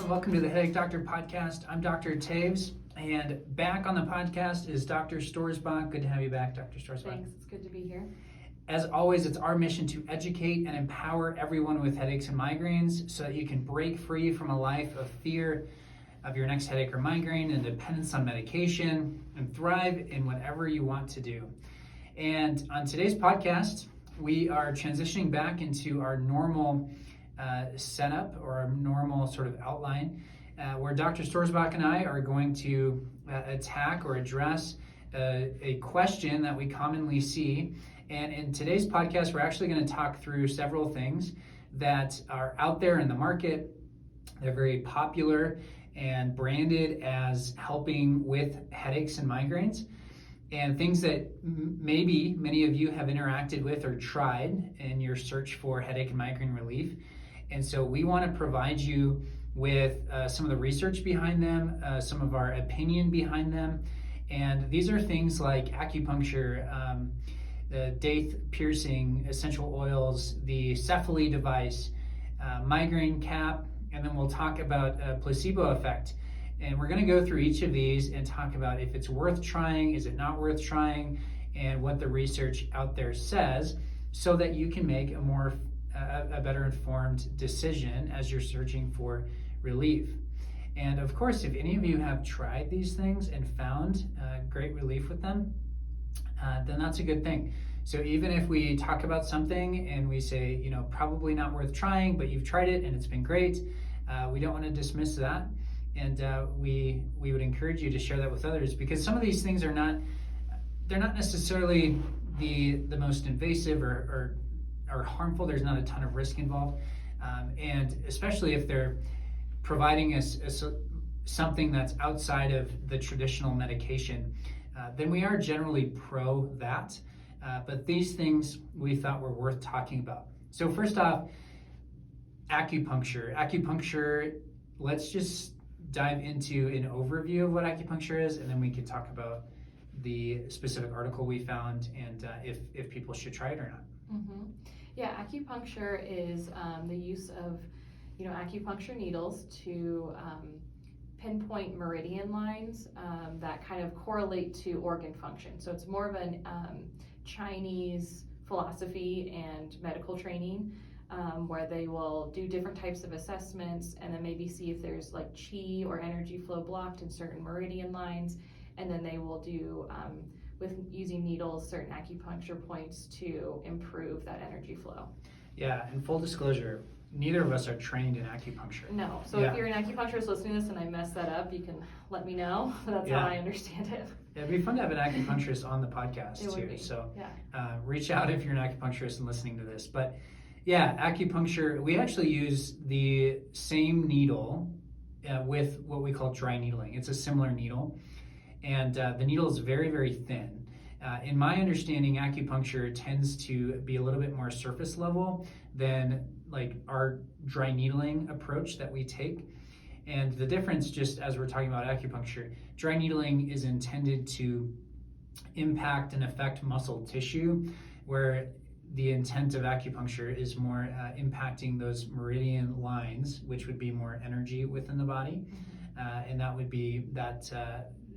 and welcome to the Headache Doctor podcast. I'm Dr. Taves, and back on the podcast is Dr. Stoerzbach. Good to have you back, Dr. Stoerzbach. Thanks, it's good to be here. As always, it's our mission to educate and empower everyone with headaches and migraines so that you can break free from a life of fear of your next headache or migraine and dependence on medication and thrive in whatever you want to do. And on today's podcast, we are transitioning back into our normal setup or our normal sort of outline where Dr. Stoerzbach and I are going to attack or address a question that we commonly see. And in today's podcast, we're actually going to talk through several things that are out there in the market. They're very popular and branded as helping with headaches and migraines, and things that maybe many of you have interacted with or tried in your search for headache and migraine relief. And so we want to provide you with some of the research behind them, some of our opinion behind them. And these are things like acupuncture, the Daith piercing, essential oils, the Cephaly device, migraine cap, and then we'll talk about placebo effect. And we're going to go through each of these and talk about if it's worth trying, is it not worth trying, and what the research out there says, so that you can make a better informed decision as you're searching for relief. And of course, if any of you have tried these things and found great relief with them, then that's a good thing. So even if we talk about something and we say, probably not worth trying, but you've tried it and it's been great, we don't want to dismiss that. And we would encourage you to share that with others, because some of these things they're not necessarily the most invasive or harmful. There's not a ton of risk involved. And especially if they're providing us something that's outside of the traditional medication, then we are generally pro that. But these things we thought were worth talking about. So first off, acupuncture. Acupuncture, let's just dive into an overview of what acupuncture is, and then we can talk about the specific article we found and if people should try it or not. Mm-hmm. Yeah, acupuncture is the use of acupuncture needles to pinpoint meridian lines that kind of correlate to organ function. So it's more of a Chinese philosophy and medical training where they will do different types of assessments and then maybe see if there's like chi or energy flow blocked in certain meridian lines, and then they will do with using needles certain acupuncture points to improve that energy flow. Yeah, and full disclosure, neither of us are trained in acupuncture. No, so if you're an acupuncturist listening to this and I mess that up, you can let me know. That's how I understand it. It'd be fun to have an acupuncturist on the podcast too. Be. So reach out if you're an acupuncturist and listening to this. But yeah, acupuncture, we actually use the same needle with what we call dry needling. It's a similar needle, and the needle is very, very thin. In my understanding, acupuncture tends to be a little bit more surface level than like our dry needling approach that we take. And the difference, just as we're talking about acupuncture, dry needling is intended to impact and affect muscle tissue, where the intent of acupuncture is more impacting those meridian lines, which would be more energy within the body. And that would be that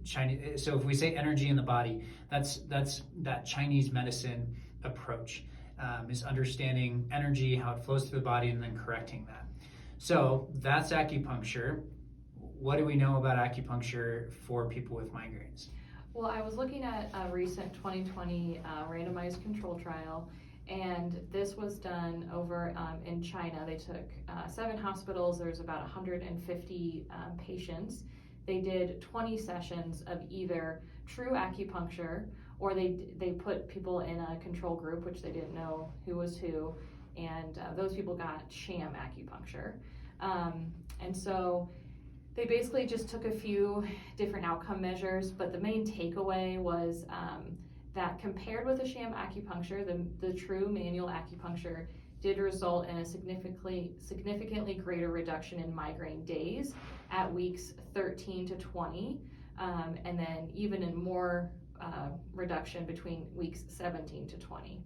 Chinese. So if we say energy in the body, that's that Chinese medicine approach, is understanding energy, how it flows through the body, and then correcting that. So that's acupuncture. What do we know about acupuncture for people with migraines? Well, I was looking at a recent 2020 randomized control trial, and this was done over in China. They took 7 hospitals. There's about 150 patients. They did 20 sessions of either true acupuncture, or they put people in a control group, which they didn't know who was who, and those people got sham acupuncture. And so they basically just took a few different outcome measures, but the main takeaway was that compared with the sham acupuncture, the true manual acupuncture did result in a significantly greater reduction in migraine days at weeks 13 to 20, and then even in more reduction between weeks 17 to 20.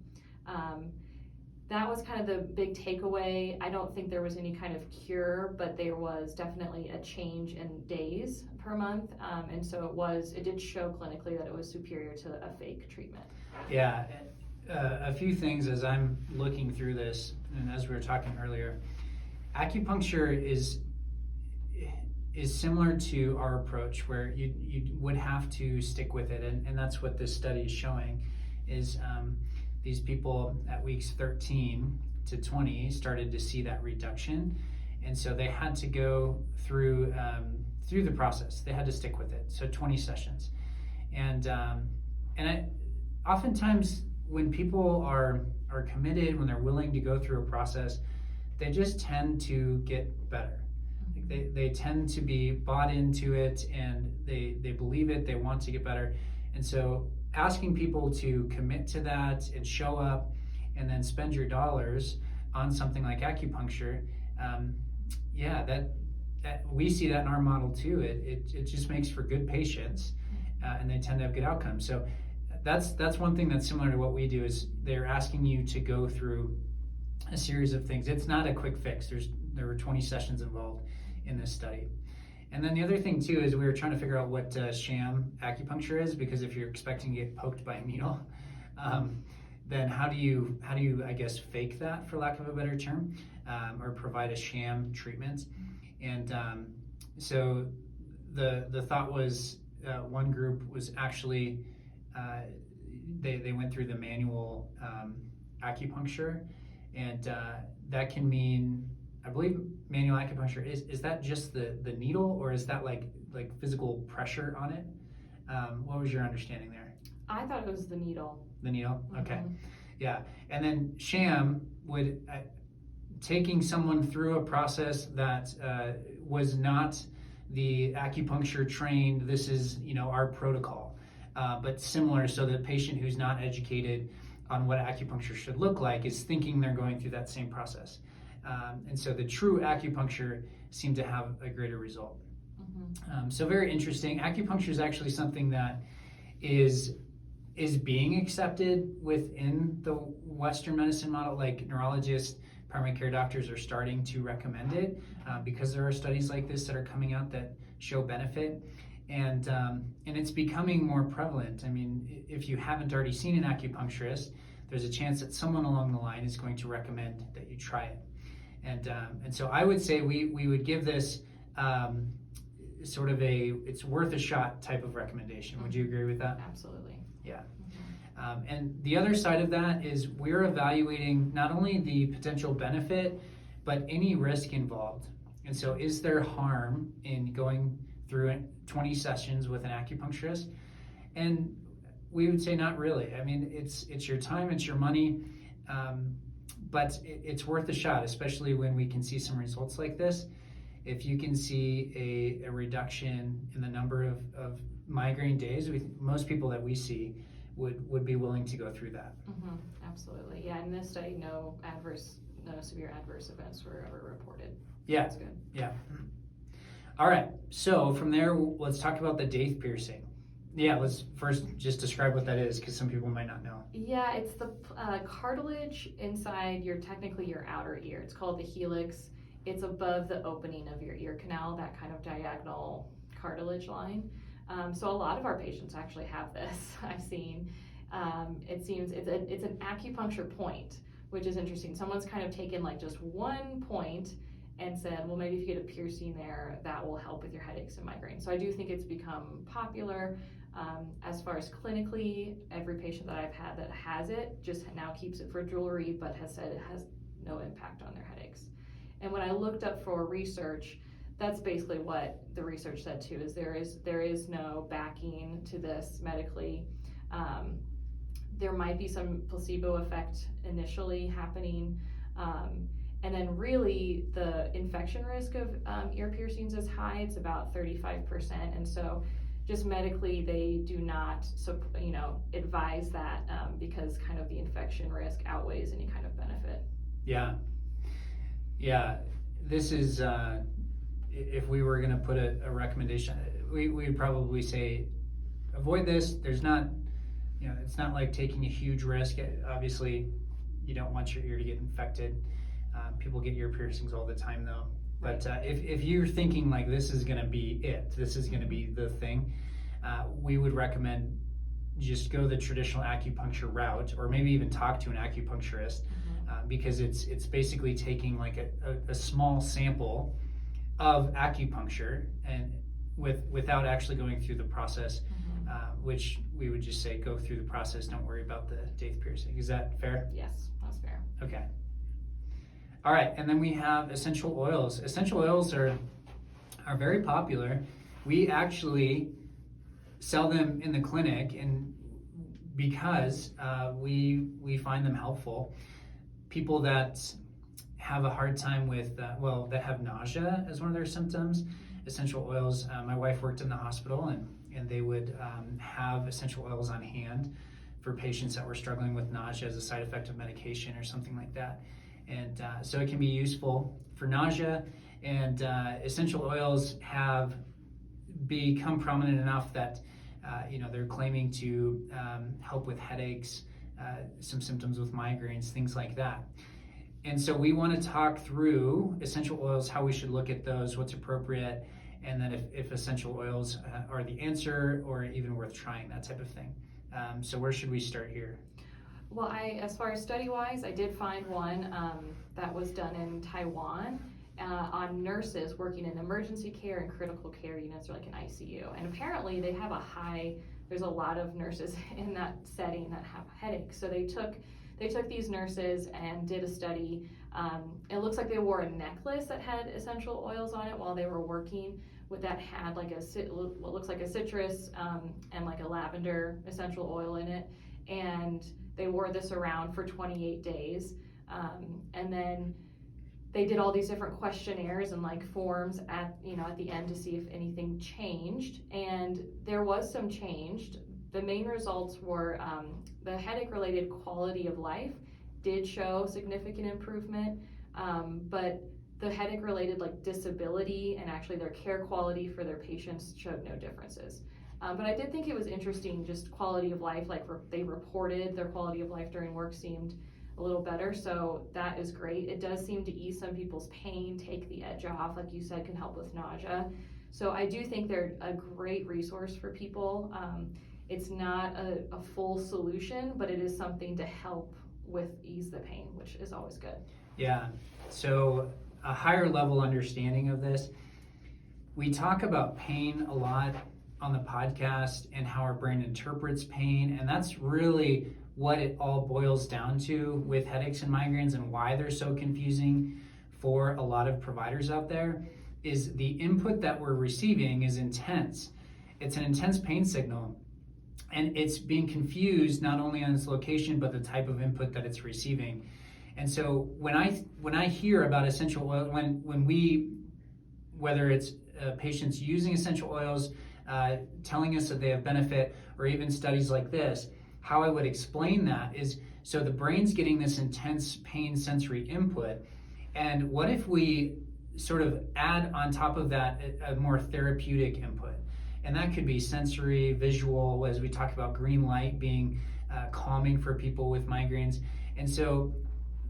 that was kind of the big takeaway. I don't think there was any kind of cure, but there was definitely a change in days per month. And so it did show clinically that it was superior to a fake treatment. Yeah, a few things as I'm looking through this, and as we were talking earlier, acupuncture is similar to our approach, where you would have to stick with it, and that's what this study is showing, is these people at weeks 13 to 20 started to see that reduction, and so they had to go through the process. They had to stick with it, so 20 sessions, and oftentimes when people are committed, when they're willing to go through a process, they just tend to get better. They tend to be bought into it, and they believe it, they want to get better. And so asking people to commit to that and show up and then spend your dollars on something like acupuncture, that we see that in our model too. It just makes for good patients, and they tend to have good outcomes. So that's one thing that's similar to what we do, is they're asking you to go through a series of things. It's not a quick fix. There were 20 sessions involved in this study. And then the other thing too is we were trying to figure out what sham acupuncture is, because if you're expecting to get poked by a needle, then how do you I guess fake that, for lack of a better term, or provide a sham treatment? And so the thought was, one group was actually they went through the manual acupuncture, and that can mean, I believe manual acupuncture is that just the needle, or is that like physical pressure on it? What was your understanding there? I thought it was the needle. The needle? Okay. Mm-hmm. Yeah. And then sham would taking someone through a process that was not the acupuncture trained, this is our protocol, but similar, so the patient who's not educated on what acupuncture should look like is thinking they're going through that same process. And so the true acupuncture seemed to have a greater result. Mm-hmm. So very interesting. Acupuncture is actually something that is being accepted within the Western medicine model. Like neurologists, primary care doctors are starting to recommend it, because there are studies like this that are coming out that show benefit. And it's becoming more prevalent. I mean, if you haven't already seen an acupuncturist, there's a chance that someone along the line is going to recommend that you try it. And so I would say we would give this sort of it's worth a shot type of recommendation. Would you agree with that? Absolutely. Yeah. And the other side of that is we're evaluating not only the potential benefit, but any risk involved. And so is there harm in going through 20 sessions with an acupuncturist? And we would say not really. I mean, it's your time, it's your money, but it's worth a shot, especially when we can see some results like this. If you can see a reduction in the number of migraine days, most people that we see would be willing to go through that. Mm-hmm. Absolutely. Yeah, in this study, no severe adverse events were ever reported. Yeah. That's good. Yeah. All right. So from there, let's talk about the date piercing. Yeah, let's first just describe what that is, because some people might not know. Yeah, it's the cartilage inside technically your outer ear. It's called the helix. It's above the opening of your ear canal, that kind of diagonal cartilage line. So a lot of our patients actually have this, I've seen. It seems it's an acupuncture point, which is interesting. Someone's kind of taken like just one point and said, well, maybe if you get a piercing there, that will help with your headaches and migraines. So I do think it's become popular. As far as clinically, every patient that I've had that has it just now keeps it for jewelry, but has said it has no impact on their headaches. And when I looked up for research, that's basically what the research said too, is there is no backing to this medically. There might be some placebo effect initially happening. And then really the infection risk of ear piercings is high. It's about 35%. And so just medically, they do not advise that because kind of the infection risk outweighs any kind of benefit. Yeah. This is, if we were going to put a recommendation, we would probably say avoid this. There's not, it's not like taking a huge risk. Obviously, You don't want your ear to get infected. People get ear piercings all the time though. But if you're thinking like this is going to be it, this is going to be the thing, we would recommend just go the traditional acupuncture route, or maybe even talk to an acupuncturist, because it's basically taking like a small sample of acupuncture and without actually going through the process, which we would just say go through the process. Don't worry about the daith piercing. Is that fair? Yes, that's fair. Okay. All right, and then we have essential oils. Essential oils are very popular. We actually sell them in the clinic, and because we find them helpful. People that have a hard time with, that have nausea as one of their symptoms, essential oils. My wife worked in the hospital, and they would have essential oils on hand for patients that were struggling with nausea as a side effect of medication or something like that. And so it can be useful for nausea, and essential oils have become prominent enough that they're claiming to help with headaches, some symptoms with migraines, things like that. And so we want to talk through essential oils, how we should look at those, what's appropriate, and then if essential oils are the answer or even worth trying, that type of thing. So where should we start here? Well, as far as study-wise, I did find one that was done in Taiwan on nurses working in emergency care and critical care units, or like an ICU. And apparently they have there's a lot of nurses in that setting that have headaches. So they took these nurses and did a study. It looks like they wore a necklace that had essential oils on it while they were working. That had like what looks like a citrus and like a lavender essential oil in it. And they wore this around for 28 days. And then they did all these different questionnaires and like forms at the end to see if anything changed. And there was some change. The main results were the headache-related quality of life did show significant improvement, but the headache-related like disability and actually their care quality for their patients showed no differences. But I did think it was interesting, just quality of life, like they reported their quality of life during work seemed a little better, so that is great. It does seem to ease some people's pain, take the edge off, like you said, can help with nausea. So I do think they're a great resource for people. It's not a full solution, but it is something to help with ease the pain, which is always good. Yeah, so a higher level understanding of this. We talk about pain a lot on the podcast and how our brain interprets pain, and that's really what it all boils down to with headaches and migraines, and why they're so confusing for a lot of providers out there is the input that we're receiving is intense. It's an intense pain signal, and it's being confused not only on its location but the type of input that it's receiving. And so when I hear about essential oil, when we, whether it's patients using essential oils, telling us that they have benefit, or even studies like this, how I would explain that is, so the brain's getting this intense pain sensory input, and what if we sort of add on top of that a more therapeutic input? And that could be sensory, visual, as we talk about green light being calming for people with migraines. And so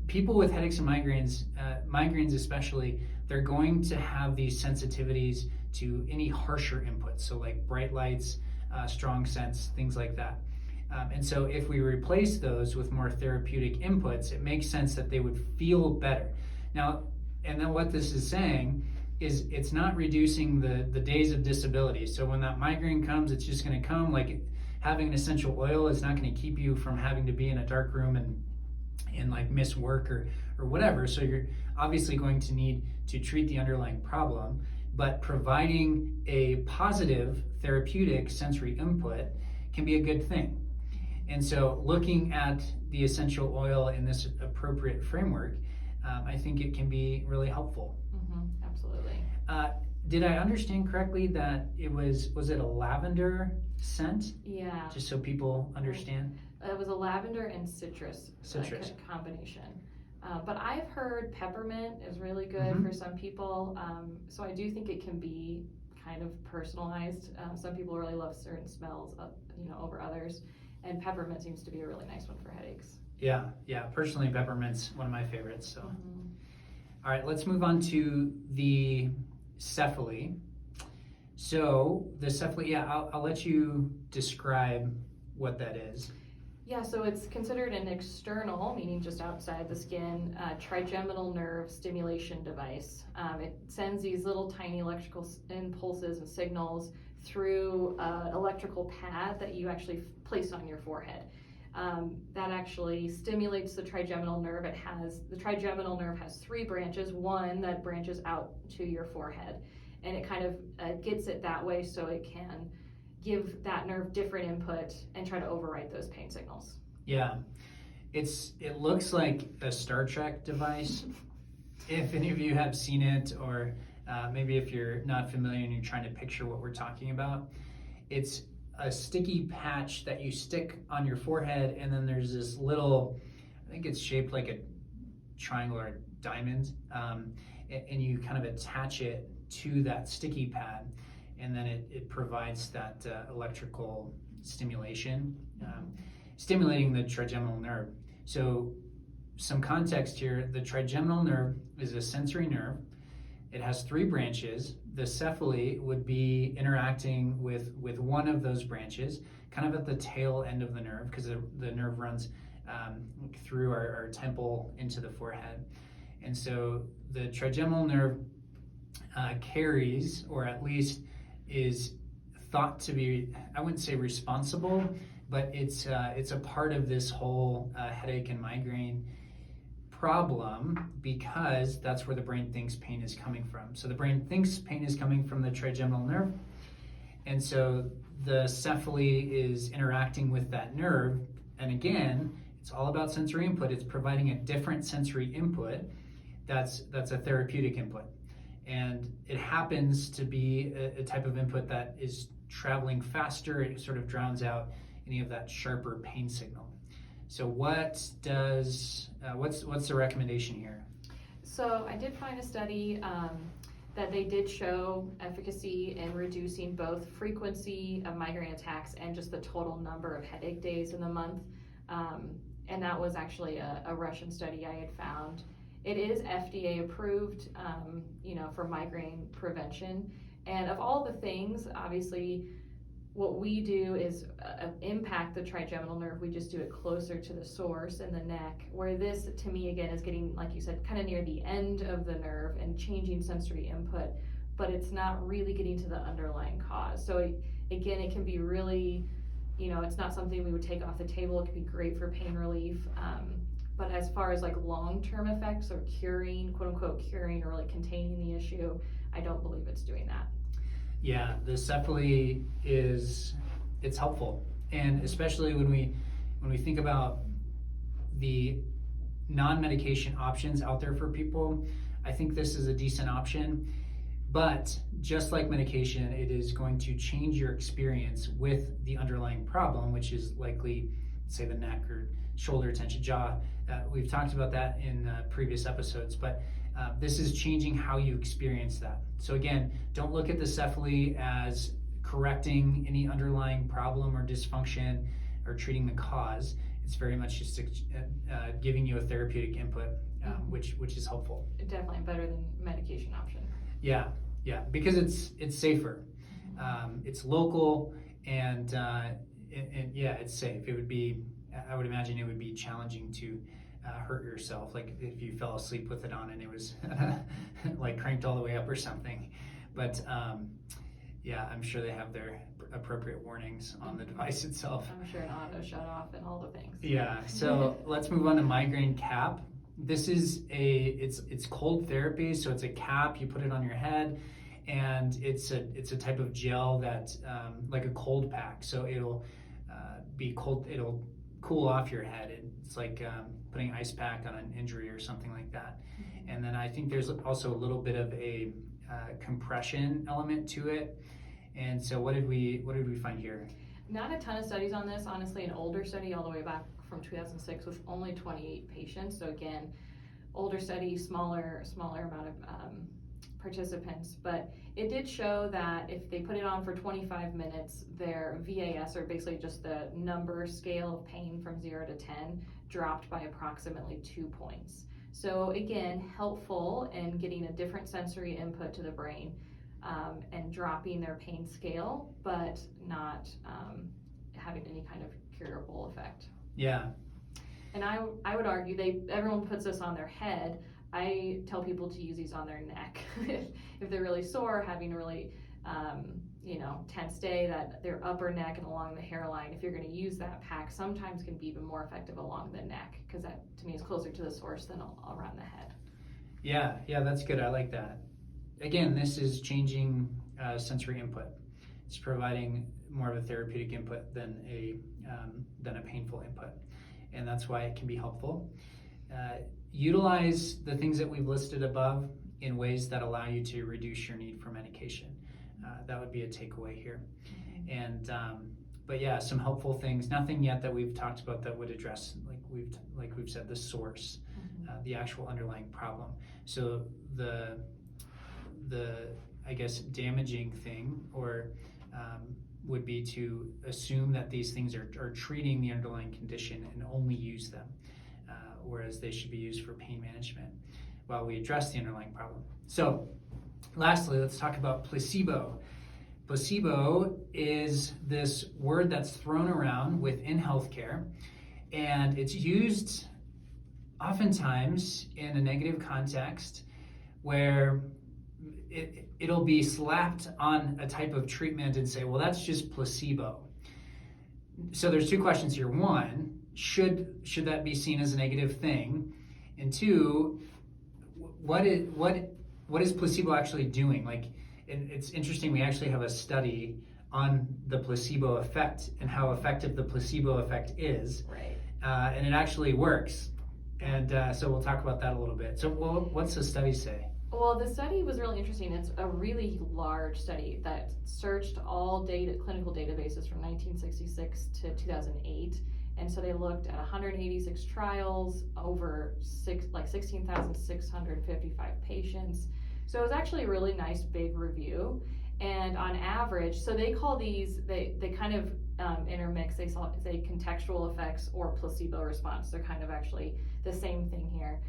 people with headaches and migraines especially, they're going to have these sensitivities to any harsher inputs, so like bright lights, strong scents, things like that. And so if we replace those with more therapeutic inputs, it makes sense that they would feel better. Now, and then what this is saying is it's not reducing the days of disability. So when that migraine comes, it's just going to come. Like having an essential oil is not going to keep you from having to be in a dark room and like miss work or whatever. So you're obviously going to need to treat the underlying problem, but providing a positive therapeutic sensory input can be a good thing. And so looking at the essential oil in this appropriate framework, I think it can be really helpful. Mm-hmm, absolutely. Did I understand correctly that was it a lavender scent? Yeah. Just so people understand. It was a lavender and citrus. Combination. But I've heard peppermint is really good for some people. So I do think it can be kind of personalized. Some people really love certain smells, over others. And peppermint seems to be a really nice one for headaches. Yeah. Personally, peppermint's one of my favorites. So, Mhm. all right, let's move on to the cephaly. So the cephaly, I'll let you describe what that is. Yeah, so it's considered an external, meaning just outside the skin, trigeminal nerve stimulation device. It sends these little tiny electrical impulses and signals through an electrical pad that you actually place on your forehead. That actually stimulates the trigeminal nerve. The trigeminal nerve has 3 branches, one that branches out to your forehead, and it kind of gets it that way so it can give that nerve different input and try to override those pain signals. Yeah, it looks like a Star Trek device. If any of you have seen it, or maybe if you're not familiar and you're trying to picture what we're talking about, it's a sticky patch that you stick on your forehead, and then there's this little, I think it's shaped like a triangle or a diamond, and you kind of attach it to that sticky pad, and then it provides that electrical stimulation, stimulating the trigeminal nerve. So some context here, the trigeminal nerve is a sensory nerve. It has 3 branches. The cephaly would be interacting with one of those branches, kind of at the tail end of the nerve, because the nerve runs through our temple into the forehead. And so the trigeminal nerve carries, or at least is thought to be, I wouldn't say responsible, but it's a part of this whole headache and migraine problem, because that's where the brain thinks pain is coming from. So the brain thinks pain is coming from the trigeminal nerve, and so the cephaly is interacting with that nerve, and again, it's all about sensory input. It's providing a different sensory input that's a therapeutic input, and it happens to be a type of input that is traveling faster. It sort of drowns out any of that sharper pain signal. So what's the recommendation here? So I did find a study that they did show efficacy in reducing both frequency of migraine attacks and just the total number of headache days in the month. And that was actually a Russian study I had found. It is FDA approved, for migraine prevention. And of all the things, obviously, what we do is impact the trigeminal nerve. We just do it closer to the source in the neck, where this, to me, again, is getting, like you said, kind of near the end of the nerve and changing sensory input, but it's not really getting to the underlying cause. So again, it can be really, it's not something we would take off the table. It could be great for pain relief. But as far as like long-term effects or curing, quote unquote, curing or really containing the issue, I don't believe it's doing that. Yeah, the cephaly it's helpful, and especially when we think about the non-medication options out there for people, I think this is a decent option. But just like medication, it is going to change your experience with the underlying problem, which is likely, say, the neck or shoulder tension, jaw. We've talked about that in previous episodes, but this is changing how you experience that. So again, don't look at the cephaly as correcting any underlying problem or dysfunction or treating the cause. It's very much just giving you a therapeutic input, which is helpful. Definitely better than medication option. Yeah, because it's safer. It's local, and yeah, it's safe. I would imagine it would be challenging to hurt yourself, like if you fell asleep with it on and it was like cranked all the way up or something. But yeah, I'm sure they have their appropriate warnings on the device itself. I'm sure an auto shut off and all the things. Yeah, so let's move on to migraine cap. This is it's cold therapy, so it's a cap, you put it on your head, and it's a type of gel that like a cold pack, so it'll be cold, it'll cool off your head. It's like putting ice pack on an injury or something like that. And then I think there's also a little bit of a compression element to it. And so what did we find here? Not a ton of studies on this, honestly. An older study all the way back from 2006 with only 28 patients. So again, older study, smaller amount of participants, but it did show that if they put it on for 25 minutes, their VAS, or basically just the number scale of pain from 0 to 10, dropped by approximately 2 points. So again, helpful in getting a different sensory input to the brain and dropping their pain scale, but not having any kind of curable effect. Yeah. And I would argue everyone puts this on their head. I tell people to use these on their neck. If they're really sore, having a really tense day, that their upper neck and along the hairline, if you're going to use that pack, sometimes can be even more effective along the neck, because that to me is closer to the source than around the head. Yeah, that's good. I like that. Again, this is changing sensory input. It's providing more of a therapeutic input than a painful input, and that's why it can be helpful. Utilize the things that we've listed above in ways that allow you to reduce your need for medication. That would be a takeaway here. And but yeah, some helpful things. Nothing yet that we've talked about that would address, like we've said, the source, the actual underlying problem. So the I guess damaging thing would be to assume that these things are treating the underlying condition and only use them, whereas they should be used for pain management while we address the underlying problem. So lastly, let's talk about placebo. Placebo is this word that's thrown around within healthcare, and it's used oftentimes in a negative context where it'll be slapped on a type of treatment and say, well, that's just placebo. So there's two questions here. One, should that be seen as a negative thing? And two, what is placebo actually doing? And it's interesting, we actually have a study on the placebo effect and how effective the placebo effect is. Right. And it actually works. And so we'll talk about that a little bit. So what's the study say? Well, the study was really interesting. It's a really large study that searched all clinical databases from 1966 to 2008. And so they looked at 186 trials, over 16,655 patients. So it was actually a really nice big review. And on average, so they call these, they kind of intermix, they say contextual effects or placebo response. They're kind of actually the same thing here.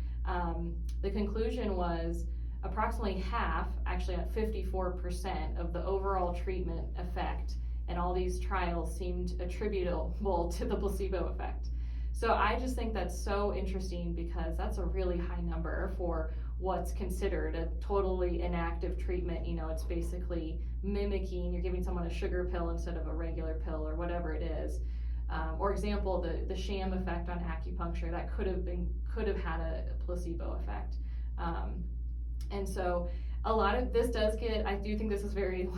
The conclusion was approximately half, actually at 54% of the overall treatment effect and all these trials seemed attributable to the placebo effect. So I just think that's so interesting, because that's a really high number for what's considered a totally inactive treatment. It's basically mimicking, you're giving someone a sugar pill instead of a regular pill or whatever it is. Or example, the sham effect on acupuncture, that could have had a placebo effect. And so a lot of this does I do think this is very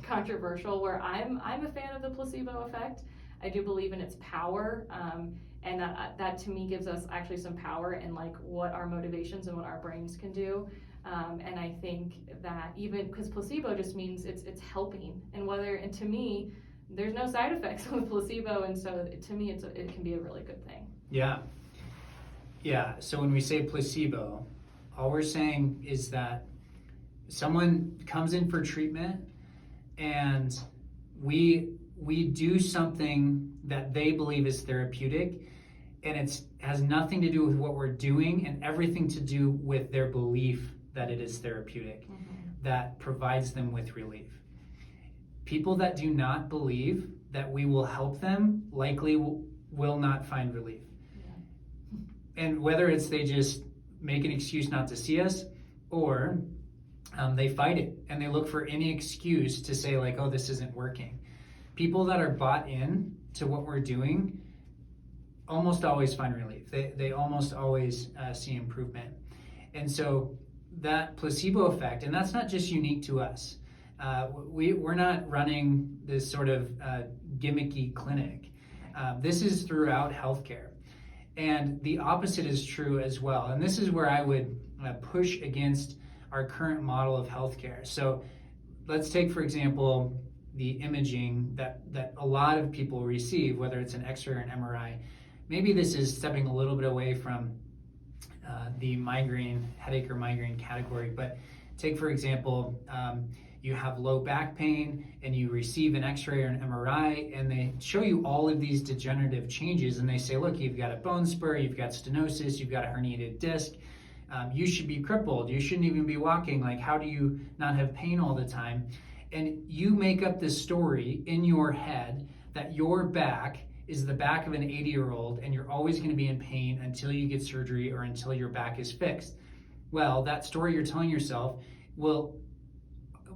controversial, where I'm a fan of the placebo effect. I do believe in its power, and that to me gives us actually some power in what our motivations and what our brains can do. And I think that even because placebo just means it's helping, and to me, there's no side effects with placebo, and so to me it can be a really good thing. Yeah. So when we say placebo, all we're saying is that someone comes in for treatment and we do something that they believe is therapeutic, and it has nothing to do with what we're doing and everything to do with their belief that it is therapeutic, that provides them with relief. People that do not believe that we will help them likely will not find relief. Yeah. And whether it's they just make an excuse not to see us, or they fight it and they look for any excuse to say oh, this isn't working. People that are bought in to what we're doing almost always find relief. They almost always see improvement. And so that placebo effect, and that's not just unique to us. We're not running this sort of gimmicky clinic. This is throughout healthcare. And the opposite is true as well. And this is where I would push against our current model of healthcare. So let's take, for example, the imaging that a lot of people receive, whether it's an X-ray or an MRI. Maybe this is stepping a little bit away from the headache or migraine category, but take, for example, you have low back pain and you receive an x-ray or an MRI and they show you all of these degenerative changes and they say, look, you've got a bone spur, you've got stenosis, you've got a herniated disc, you should be crippled, you shouldn't even be walking, like how do you not have pain all the time? And you make up this story in your head that your back is the back of an 80-year-old and you're always going to be in pain until you get surgery or until your back is fixed. Well, that story you're telling yourself will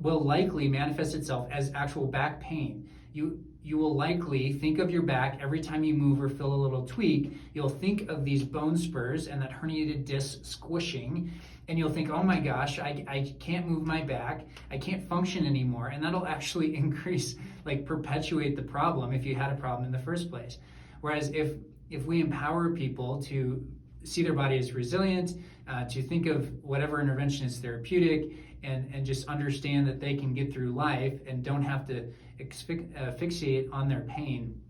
likely manifest itself as actual back pain. You will likely think of your back every time you move or feel a little tweak. You'll think of these bone spurs and that herniated disc squishing, and you'll think, oh my gosh, I can't move my back, I can't function anymore, and that'll actually increase, like perpetuate the problem if you had a problem in the first place. Whereas if we empower people to see their body as resilient, to think of whatever intervention is therapeutic, and just understand that they can get through life and don't have to fixate on their pain,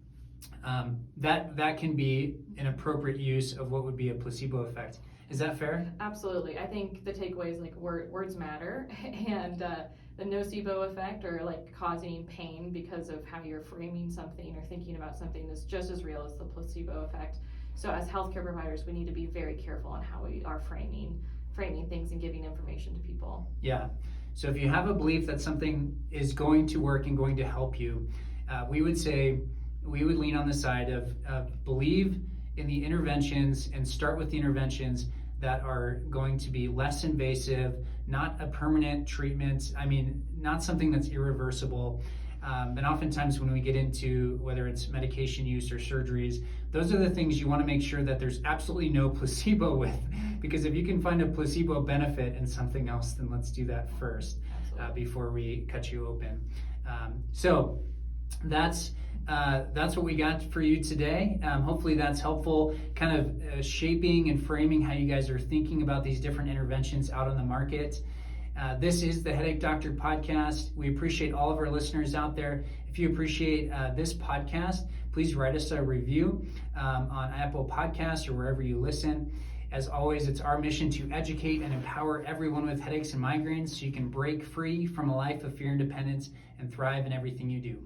that can be an appropriate use of what would be a placebo effect. Is that fair? Absolutely. I think the takeaway is like words matter, and the nocebo effect, or like causing pain because of how you're framing something or thinking about something, is just as real as the placebo effect. So as healthcare providers, we need to be very careful on how we are framing things and giving information to people. Yeah. So if you have a belief that something is going to work and going to help you, we would lean on the side of believe in the interventions and start with the interventions that are going to be less invasive, not a permanent treatment. I mean, not something that's irreversible. And oftentimes when we get into whether it's medication use or surgeries, those are the things you want to make sure that there's absolutely no placebo with, because if you can find a placebo benefit in something else, then let's do that first before we cut you open. So that's what we got for you today. Hopefully that's helpful, kind of shaping and framing how you guys are thinking about these different interventions out on the market. This is the Headache Doctor podcast. We appreciate all of our listeners out there. If you appreciate this podcast, please write us a review on Apple Podcasts or wherever you listen. As always, it's our mission to educate and empower everyone with headaches and migraines so you can break free from a life of fear and dependence and thrive in everything you do.